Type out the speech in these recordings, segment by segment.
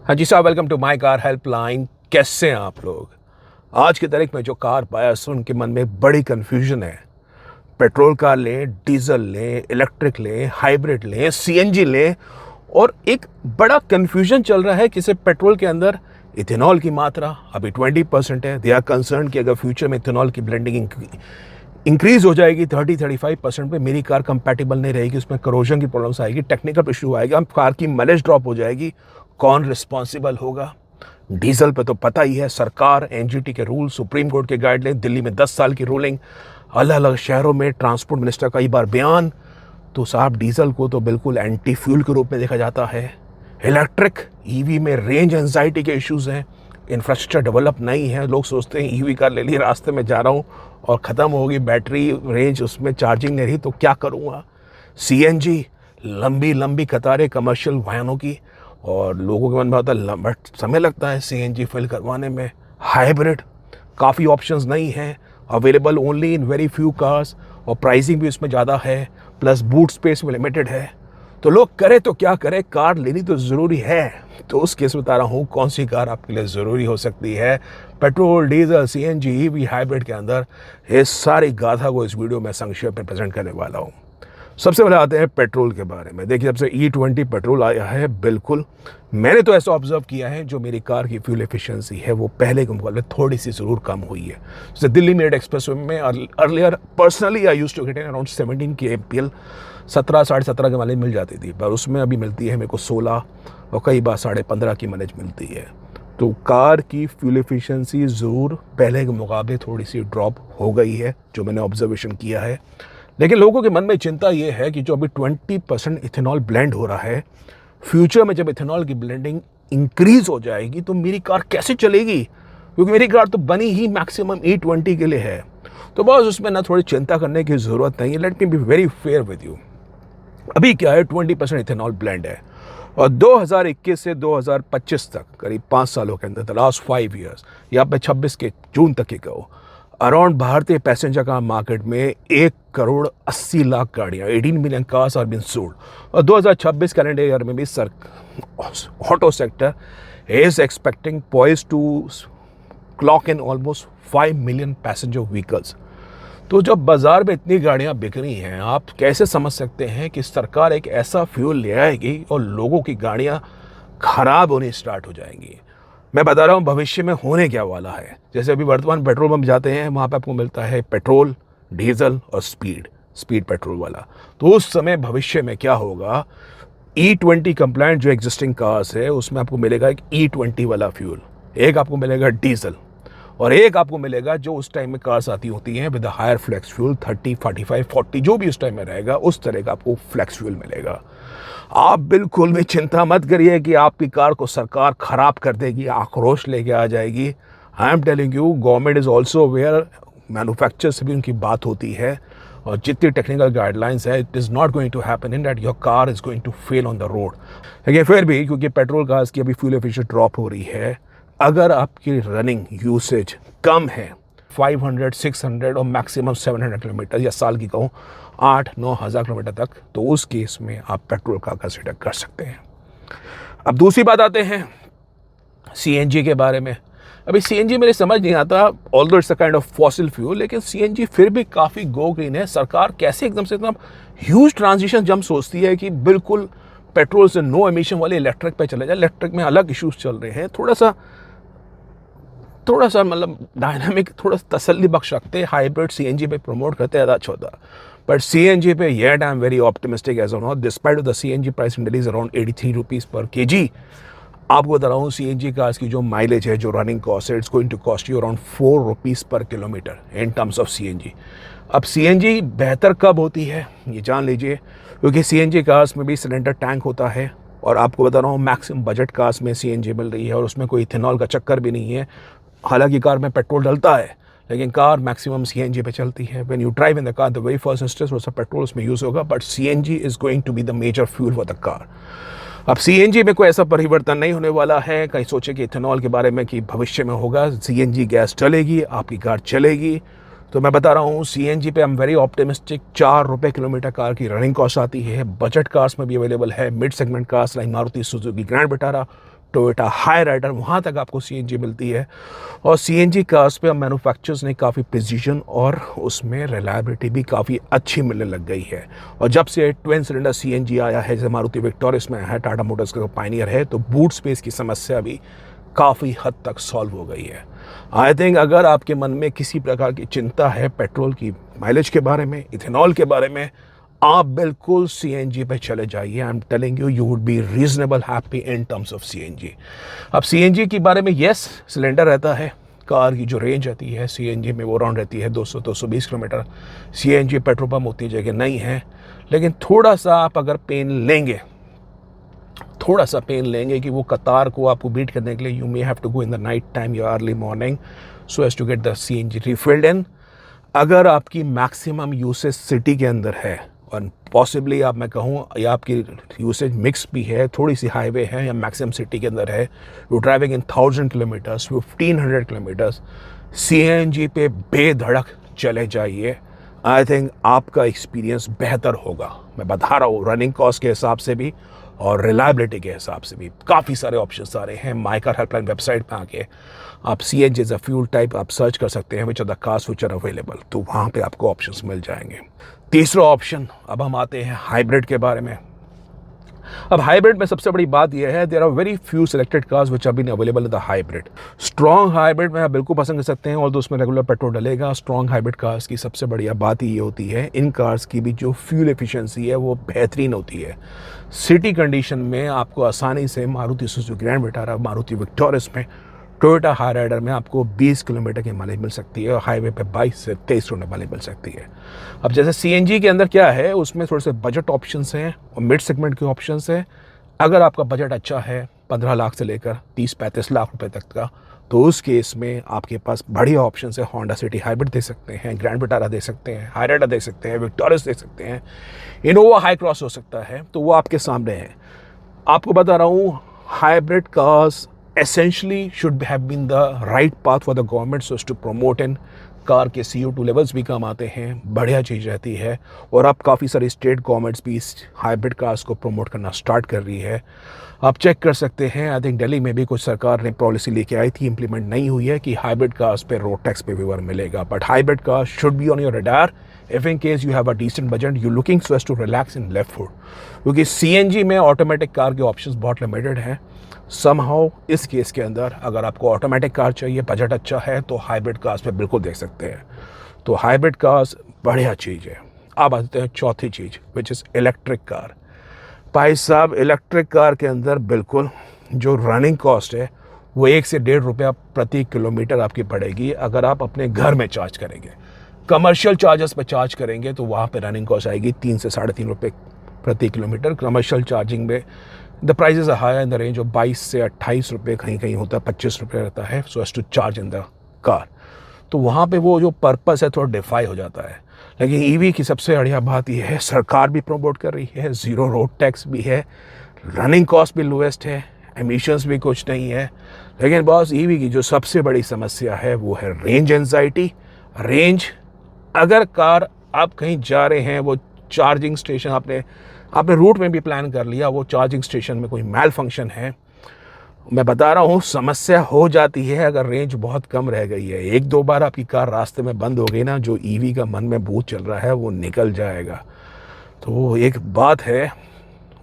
हाँ जी साहब, welcome to my car helpline. कैसे हैं आप लोग? आज की तारीख में जो कार बायर्स हैं उनके मन में बड़ी कन्फ्यूजन है। पेट्रोल कार लें, डीजल लें, इलेक्ट्रिक लें, हाइब्रिड लें, सीएनजी लें, और एक बड़ा कन्फ्यूजन चल रहा है कि सिर्फ पेट्रोल के अंदर इथेनॉल की मात्रा अभी 20% है। दे आर कंसर्न कि अगर फ्यूचर में इथेनॉल की ब्लेंडिंग इंक्रीज हो जाएगी 30-35% पे, मेरी कार कंपैटिबल नहीं रहेगी, उसमें करोजन की प्रॉब्लम्स आएगी, टेक्निकल इशू आएगा, कार की माइलेज ड्रॉप हो जाएगी। कौन रिस्पॉन्सिबल होगा? डीजल पे तो पता ही है, सरकार, एनजीटी के रूल, सुप्रीम कोर्ट के गाइडलाइन, दिल्ली में 10 साल की रूलिंग, अलग अलग शहरों में ट्रांसपोर्ट मिनिस्टर कई बार बयान। तो साहब डीजल को तो बिल्कुल एंटी फ्यूल के रूप में देखा जाता है। इलेक्ट्रिक ईवी में रेंज एंजाइटी के इश्यूज हैं, इंफ्रास्ट्रक्चर डेवलप नहीं है। लोग सोचते हैं ईवी कार ले ली, रास्ते में जा रहा हूँ और ख़त्म होगी बैटरी रेंज, उसमें चार्जिंग नहीं रही तो क्या करूँगा। सीएनजी, लंबी लंबी कतारें कमर्शियल वाहनों की, और लोगों के मन में होता है लंबा समय लगता है सीएनजी फिल करवाने में। हाइब्रिड, काफ़ी ऑप्शंस नहीं हैं, available only in very few cars, और प्राइसिंग भी उसमें ज़्यादा है, प्लस बूट स्पेस में लिमिटेड है। तो लोग करें तो क्या करें, कार लेनी तो ज़रूरी है। तो उस केस में बता रहा हूँ कौन सी कार आपके लिए ज़रूरी हो सकती है। Petrol, diesel, CNG, EV, hybrid के अंदर ये सारी गाथा को इस वीडियो में संक्षेप में प्रेजेंट करने वाला हूँ। सबसे पहले आते हैं पेट्रोल के बारे में। देखिए, जब से E20 पेट्रोल आया है, बिल्कुल मैंने तो ऐसा ऑब्जर्व किया है, जो मेरी कार की फ्यूल एफिशिएंसी है वो पहले के मुकाबले थोड़ी सी ज़रूर कम हुई है। जैसे दिल्ली मेरठ एक्सप्रेस वे में earlier personally I used to get around 17 के एमपीएल, 17 साढ़े 17 की माइलेज मिल जाती थी, पर उसमें अभी मिलती है मेरे को 16 और कई बार 15.5 की माइलेज मिलती है। तो कार की फ्यूल एफिशिएंसी ज़रूर पहले के मुकाबले थोड़ी सी ड्रॉप हो गई है, जो मैंने ऑब्जर्वेशन किया है। लेकिन लोगों के मन में चिंता ये है कि जो अभी 20% इथेनॉल ब्लेंड हो रहा है, फ्यूचर में जब इथेनॉल की ब्लेंडिंग इंक्रीज हो जाएगी तो मेरी कार कैसे चलेगी, क्योंकि मेरी कार तो बनी ही मैक्सिमम E20 के लिए है। तो बस उसमें ना थोड़ी चिंता करने की ज़रूरत नहीं है। Let me be very fair with you. अभी क्या है, 20% इथेनॉल ब्लेंड है, और 2021 से 2025 तक, करीब 5 सालों के अंदर, द लास्ट 5 ईयर्स, या पे 26 के जून तक की कहो, अराउंड भारतीय पैसेंजर कार मार्केट में 1,80,00,000 गाड़ियाँ, 18 million cars are been sold. और 2026 कैलेंडर ईयर में भी auto sector is expecting poised to clock in almost 5 million passenger vehicles. तो जब बाजार में इतनी गाड़ियां बिक रही हैं, आप कैसे समझ सकते हैं कि सरकार एक ऐसा फ्यूल ले आएगी और लोगों की गाड़ियां खराब होनी स्टार्ट हो जाएंगी। मैं बता रहा हूँ भविष्य में होने क्या वाला है। जैसे अभी वर्तमान पेट्रोल पंप जाते हैं, वहाँ पे आपको मिलता है पेट्रोल, डीजल और स्पीड पेट्रोल वाला। तो उस समय भविष्य में क्या होगा, E20 कंप्लायंट जो एग्जिस्टिंग कार्स है उसमें आपको मिलेगा एक E20 वाला फ्यूल, एक आपको मिलेगा डीजल, और एक आपको मिलेगा जो उस टाइम में कार्स आती होती हैं विद हायर फ्लेक्स फ्यूल, 30, 45, 40, जो भी उस टाइम में रहेगा उस तरह का आपको फ्लेक्स फ्यूल मिलेगा। आप बिल्कुल भी चिंता मत करिए कि आपकी कार को सरकार खराब कर देगी, आक्रोश लेके आ जाएगी। I am telling you, government is also aware, manufacturer से भी उनकी बात होती है, और जितनी टेक्निकल गाइडलाइंस है, it is not going to happen in that your car is going to fail on the road. लेकिन फिर भी क्योंकि पेट्रोल कार्स की अभी फ्यूल एफिशिएंसी ड्रॉप हो रही है, अगर आपकी रनिंग यूसेज कम है, 500, 600 और मैक्सिमम 700 किलोमीटर, या साल की कहूँ 8-9 हज़ार किलोमीटर तक, तो उस केस में आप पेट्रोल का कंसिडर कर सकते हैं। अब दूसरी बात आते हैं सीएनजी के बारे में। अभी सीएनजी मेरे समझ नहीं आता, although it's a kind of fossil fuel, लेकिन सीएनजी फिर भी काफ़ी गो ग्रीन है। सरकार कैसे एकदम से इतना ह्यूज ट्रांजिशन जब सोचती है कि बिल्कुल पेट्रोल से नो एमिशन वाले इलेक्ट्रिक पे चले जाए। इलेक्ट्रिक में अलग इश्यूज चल रहे हैं, थोड़ा सा मतलब डायनामिक, थोड़ा तसल्ली बख्श रखते हैं, हाइब्रिड सीएनजी पे प्रमोट करते हैं, अच्छा होता। बट सीएनजी पे yet I am very optimistic as on, despite of the CNG price in Delhi is around 83 rupees per KG. आपको बता रहा हूँ सीएनजी कार्स की जो माइलेज है, जो रनिंग कॉस्ट है, it's going to cost you around 4 rupees per kilometre in terms of CNG. अब सीएनजी बेहतर कब होती है ये जान लीजिए, क्योंकि सीएनजी कार्स में भी सिलेंडर टैंक होता है, और आपको बता रहा हूँ मैक्सिमम बजट कार्स में सीएनजी मिल रही है, और उसमें कोई इथेनॉल का चक्कर भी नहीं है। हालांकि कार में पेट्रोल डलता है, लेकिन कार मैक्सिमम सीएनजी पे चलती है। When you drive in the car, the very first instance थोड़ा सा पेट्रोल उसमें यूज़ होगा, but CNG is going to be the major fuel for the car. अब सीएनजी में कोई ऐसा परिवर्तन नहीं होने वाला है। कहीं सोचे कि इथेनॉल के बारे में कि भविष्य में होगा, सीएनजी गैस चलेगी, आपकी कार चलेगी। तो मैं बता रहा हूँ सीएनजी पे आई एम वेरी ऑप्टिमिस्टिक। 4 रुपये किलोमीटर कार की रनिंग कॉस्ट आती है। बजट कार्स में भी अवेलेबल है, mid segment cars like Maruti Suzuki Grand Vitara Toyota Hyryder, वहाँ तक आपको सीएनजी मिलती है। और सीएनजी कार्स पे अब मैन्युफैक्चरर्स ने काफ़ी प्रिसीजन और उसमें रिलायबिलिटी भी काफ़ी अच्छी मिलने लग गई है। और जब से ट्विन सिलेंडर सीएनजी आया है, जैसे मारुति विक्टोरियस में है, टाटा मोटर्स का पायनियर है, तो बूट स्पेस की समस्या भी काफ़ी हद तक सॉल्व हो गई है। आई थिंक अगर आपके मन में किसी प्रकार की चिंता है पेट्रोल की माइलेज के बारे में, इथेनॉल के बारे में, आप बिल्कुल सीएनजी पे चले जाइए। आई am telling you, you would be reasonable happy in terms of CNG. अब सीएनजी के बारे में, यस सिलेंडर रहता है, कार की जो रेंज रहती है सीएनजी में वो अराउंड रहती है 200-220 किलोमीटर। सीएनजी पेट्रोल पंप उतनी जगह नहीं है, लेकिन थोड़ा सा आप अगर थोड़ा सा पेन लेंगे कि वो कतार को आपको बीट करने के लिए you may have to go in the night time या early morning so as to get the CNG refilled in. अगर आपकी मैक्सिमम यूसेज सिटी के अंदर है और पॉसिबली आप मैं कहूँ या आपकी यूसेज मिक्स भी है, थोड़ी सी हाईवे है या मैक्सिमम सिटी के अंदर है, you driving in 1000 kilometres 1500 kilometres, CNG पे बेधड़क चले जाइए। आई थिंक आपका एक्सपीरियंस बेहतर होगा। मैं बता रहा हूँ, रनिंग कॉस्ट के हिसाब से भी और रिलायबिलिटी के हिसाब से भी काफ़ी सारे ऑप्शंस आ रहे हैं। माई कार हेल्पलाइन वेबसाइट पे आके आप CNG as a fuel type आप सर्च कर सकते हैं, which are the cars which are available, तो वहाँ पे आपको ऑप्शंस मिल जाएंगे। तीसरा ऑप्शन, अब हम आते हैं हाइब्रिड के बारे में। अब हाइब्रिड में सबसे बड़ी बात यह है, there are very few selected cars which are been available in the hybrid. Strong hybrid में आप बिल्कुल पसंद कर सकते हैं, और उसमें रेगुलर पेट्रोल डलेगा। स्ट्रॉन्ग हाइब्रिड कार्स की सबसे बढ़िया बात ये होती है, इन कार्स की भी जो फ्यूल एफिशिएंसी है वो बेहतरीन होती है। सिटी कंडीशन में आपको आसानी से Maruti Suzuki Grand Vitara, Maruti victorious में, टोयोटा हाई राइडर में आपको 20 किलोमीटर की माइलेज मिल सकती है और हाईवे पे 22 से 23 किलोमीटर माइलेज मिल सकती है। अब जैसे सीएनजी के अंदर क्या है, उसमें थोड़े से बजट ऑप्शंस हैं और मिड सेगमेंट के ऑप्शंस हैं। अगर आपका बजट अच्छा है 15 लाख से लेकर 30-35 लाख रुपए तक का, तो उस केस में आपके पास बढ़िया ऑप्शन है। होंडा सिटी हाइब्रिड दे सकते हैं, ग्रैंड विटारा दे सकते हैं, हाई राइडर दे सकते हैं, विक्टोरियस दे सकते हैं, इनोवा हाई क्रॉस हो सकता है, तो वो आपके सामने है। आपको बता रहा हूँ, hybrid cars essentially should have been the right path for the government so as to promote in car के CO2 लेवल्स भी कम आते हैं, बढ़िया चीज़ रहती है। और अब काफ़ी सारी स्टेट गवर्नमेंट्स भी इस हाइब्रिड कार्स को प्रमोट करना स्टार्ट कर रही है। आप चेक कर सकते हैं, आई थिंक दिल्ली में भी कुछ सरकार ने पॉलिसी लेके आई थी, इंप्लीमेंट नहीं हुई है, कि हाइब्रिड कार्स पे रोड टैक्स पे वेवर मिलेगा। But hybrid cars should be on your radar if in case you have a decent budget, you looking so as to relax in left foot, क्योंकि CNG में automatic car के options बहुत limited हैं। Somehow इस केस के अंदर अगर आपको ऑटोमेटिक कार चाहिए, बजट अच्छा है, तो हाइब्रिड कार्स पे बिल्कुल देख सकते हैं। तो हाइब्रिड कार्स बढ़िया चीज़ है। अब आते हैं चौथी चीज़, विच इज़ इलेक्ट्रिक कार। भाई साहब, इलेक्ट्रिक कार के अंदर बिल्कुल जो रनिंग कॉस्ट है वो 1 से 1.5 रुपया प्रति किलोमीटर आपकी पड़ेगी अगर आप अपने घर में चार्ज करेंगे। कमर्शियल चार्जर्स पे चार्ज करेंगे तो वहाँ पे रनिंग कॉस्ट आएगी 3 से 3.5 रुपये प्रति किलोमीटर। कमर्शियल चार्जिंग में the prices are higher in the range of 22 से 28 रुपये, कहीं कहीं होता है 25 रुपये रहता है, so as to charge in the car. तो वहाँ पे वो जो पर्पस है थोड़ा डिफाई हो जाता है। लेकिन ईवी की सबसे बढ़िया बात यह है, सरकार भी प्रमोट कर रही है, ज़ीरो रोड टैक्स भी है, रनिंग कॉस्ट भी लोएस्ट है, एमिशंस भी कुछ नहीं है। लेकिन बॉस, ईवी की जो सबसे बड़ी समस्या है वो है रेंज एंजाइटी। रेंज, अगर कार आप कहीं जा रहे हैं, वो चार्जिंग स्टेशन आपने रूट में भी प्लान कर लिया, वो चार्जिंग स्टेशन में कोई मैल फंक्शन है, मैं बता रहा हूँ समस्या हो जाती है अगर रेंज बहुत कम रह गई है। 1-2 बार आपकी कार रास्ते में बंद हो गई ना, जो ईवी का मन में भूत चल रहा है वो निकल जाएगा। तो वो एक बात है।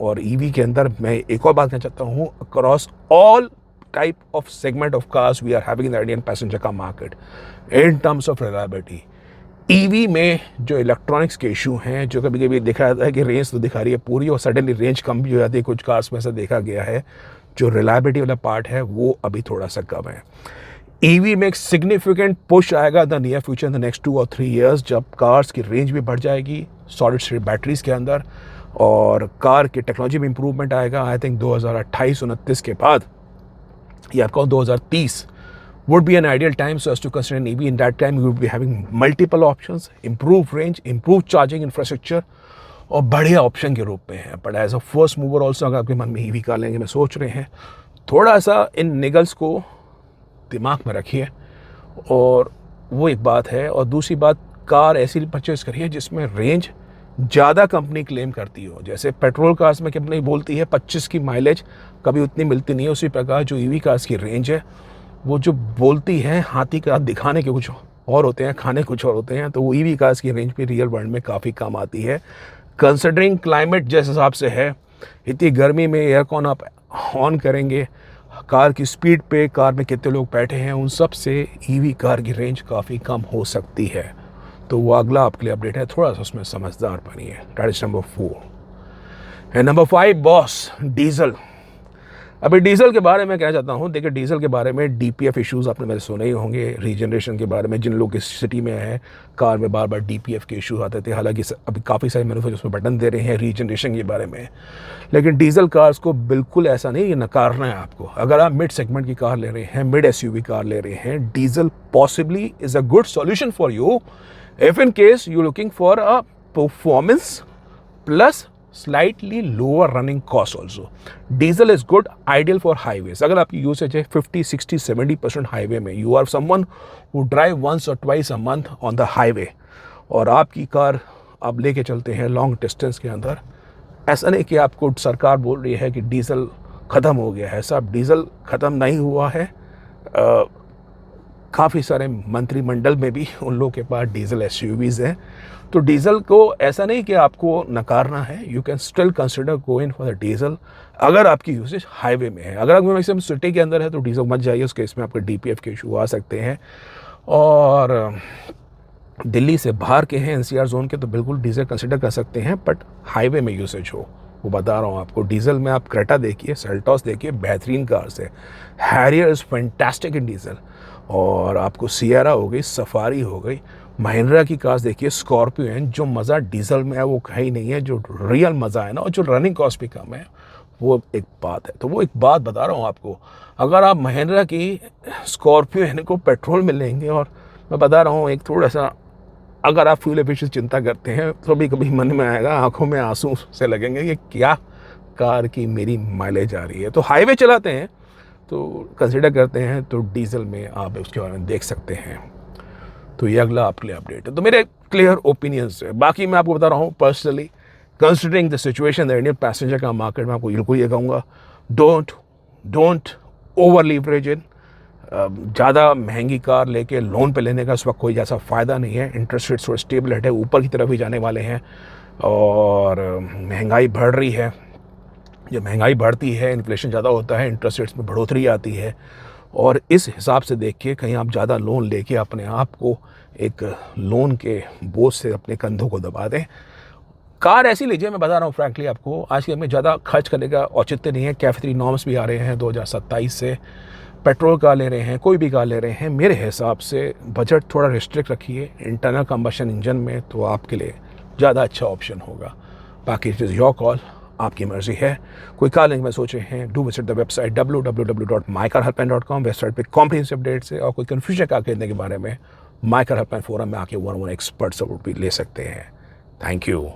और ईवी के अंदर मैं एक और बात कहना चाहता हूँ, across all type of segment of cars we are having in the Indian passenger car market in terms of reliability, EV में जो इलेक्ट्रॉनिक्स के इशू हैं, जो कभी कभी देखा जाता है कि रेंज तो दिखा रही है पूरी और सडनली रेंज कम भी हो जाती है, कुछ कार्स में ऐसा देखा गया है, जो रिलायबिलिटी वाला पार्ट है वो अभी थोड़ा सा कम है। ईवी में एक सिग्निफिकेंट पुश आएगा the near future, in the next 2 और 3 ईयर्स, जब कार्स की रेंज भी बढ़ जाएगी सॉलिड स्टेट बैटरीज के अंदर और कार की टेक्नोलॉजी में इंप्रूवमेंट आएगा। आई थिंक 2028-29 के बाद, या आपको 2030 would be an ideal time so as to consider an EV. In that time, you would be having multiple options, improved range, improved charging infrastructure, और बढ़िया ऑप्शन के रूप में है। But as a first mover also, अगर आपके मन में ईवी कार लेंगे मैं सोच रहे हैं, थोड़ा सा इन निगल्स को दिमाग में रखिए। और वो एक बात है। और दूसरी बात, कार ऐसी परचेज करिए जिसमें रेंज ज़्यादा कंपनी क्लेम करती हो। जैसे पेट्रोल कार्स में कंपनी बोलती है 25 की माइलेज, कभी उतनी मिलती नहीं है। उसी प्रकार जो ईवी कार्स की रेंज है, वो जो बोलती है हाथी का दिखाने के कुछ और होते हैं, खाने कुछ और होते हैं। तो वो ईवी कार्स की रेंज भी रियल वर्ल्ड में काफ़ी कम आती है। कंसिडरिंग क्लाइमेट जिस हिसाब से है, इतनी गर्मी में एयरकॉन आप ऑन करेंगे, कार की स्पीड पे, कार में कितने लोग बैठे हैं, उन सब से ईवी कार की रेंज काफ़ी कम हो सकती है। तो वो अगला आपके लिए अपडेट है, थोड़ा सा उसमें समझदार बनिए। That is number 4। And number 5 boss, diesel. अभी डीजल के बारे में कहना चाहता हूँ। देखिए, डीजल के बारे में डीपीएफ इश्यूज़ आपने मेरे सुने ही होंगे। रीजनरेशन के बारे में, जिन लोग इस सिटी में हैं, कार में बार बार डीपीएफ के इशू आते थे। हालांकि अभी काफ़ी सारे मैन्युफैक्चरर्स उसमें बटन दे रहे हैं रीजनरेशन के बारे में। लेकिन डीजल कार्स को बिल्कुल ऐसा नहीं ये नकारना है आपको। अगर आप मिड सेगमेंट की कार ले रहे हैं, मिड एसयूवी कार ले रहे हैं, diesel possibly is a good solution for you if in case you're looking for a performance plus slightly lower running cost also. Diesel is good, ideal for highways. अगर आपकी usage है 50, 60, 70% highway में, you are someone who drive once or twice a month on the highway, और आपकी car आप लेके चलते हैं लॉन्ग डिस्टेंस के अंदर, ऐसा नहीं कि आपको सरकार बोल रही है कि डीजल ख़त्म हो गया है। साहब, डीजल ख़त्म नहीं हुआ है। काफ़ी सारे मंत्रिमंडल में भी उन लोगों के पास डीजल एसयूवीज़ हैं। तो डीजल को ऐसा नहीं कि आपको नकारना है। You can still consider going for the diesel अगर आपकी यूसेज हाईवे में है। अगर आप मैक्सिमम सिटी के अंदर है तो डीजल मत जाइए, उस केस में आपके डीपीएफ के इशू आ सकते हैं। और दिल्ली से बाहर के हैं, एनसीआर जोन के, तो बिल्कुल डीजल कंसिडर कर सकते हैं। बट हाईवे में यूसेज हो, वो बता रहा हूँ आपको। डीजल में आप क्रेटा देखिए, सेल्टॉस देखिए, बेहतरीन कार्स है। Harrier is fantastic in diesel. और आपको सियरा हो गई, सफारी हो गई, महिंद्रा की कार्स देखिए, स्कॉर्पियो है। जो मज़ा डीजल में है वो कहीं नहीं है। जो रियल मज़ा है ना, और जो रनिंग कॉस्ट भी कम है, वो एक बात है। तो वो एक बात बता रहा हूँ आपको। अगर आप महिंद्रा की स्कॉर्पियो है को पेट्रोल में लेंगे, और मैं बता रहा हूँ एक थोड़ा सा, अगर आप फ्यूल एफिशिएंसी चिंता करते हैं तो भी कभी मन में आएगा, आंखों में आंसू से लगेंगे कि क्या कार की मेरी माइलेज आ रही है। तो हाईवे चलाते हैं तो कंसिडर करते हैं तो डीजल में आप उसके बारे में देख सकते हैं। तो ये अगला आपके लिए अपडेट है। तो मेरे क्लियर ओपिनियंस है। बाकी मैं आपको बता रहा हूँ personally, considering the situation the Indian passenger का मार्केट में, आपको बिल्कुल ये कहूँगा, डोंट ओवर लीवरेज इन। ज़्यादा महंगी कार लेके लोन पे लेने का इस वक्त कोई ऐसा फ़ायदा नहीं है। इंटरेस्ट रेट्स थोड़े स्टेबल है, ऊपर की तरफ ही जाने वाले हैं, और महंगाई बढ़ रही है। जब महंगाई बढ़ती है, इन्फ्लेशन ज़्यादा होता है, इंटरेस्ट रेट्स में बढ़ोतरी आती है। और इस हिसाब से देखिए, कहीं आप ज़्यादा लोन लेके अपने आप को एक लोन के बोझ से अपने कंधों को दबा दें। कार ऐसी लीजिए, मैं बता रहा हूँ फ्रैंकली आपको, आज के में ज़्यादा खर्च करने का औचित्य नहीं है। कैफ 3 नॉर्म्स भी आ रहे हैं 2027 से। पेट्रोल कार ले रहे हैं, कोई भी कार ले रहे हैं, मेरे हिसाब से बजट थोड़ा रिस्ट्रिक्ट रखिए इंटरनल कंबशन इंजन में, तो आपके लिए ज़्यादा अच्छा ऑप्शन होगा। बाकी इट इज़ योर कॉल, आपकी मर्ज़ी है। कोई कार लेने में सोच रहे हैं, do visit the website www.mycarhelpline.com। Website पे कॉम्प्रिहेंसिव अपडेट्स है, और कोई कन्फ्यूजन कार खरीदने के बारे में माई कार हेल्पलाइन फोरम में आके 1-on-1 एक्सपर्ट सपोर्ट भी ले सकते हैं। Thank you.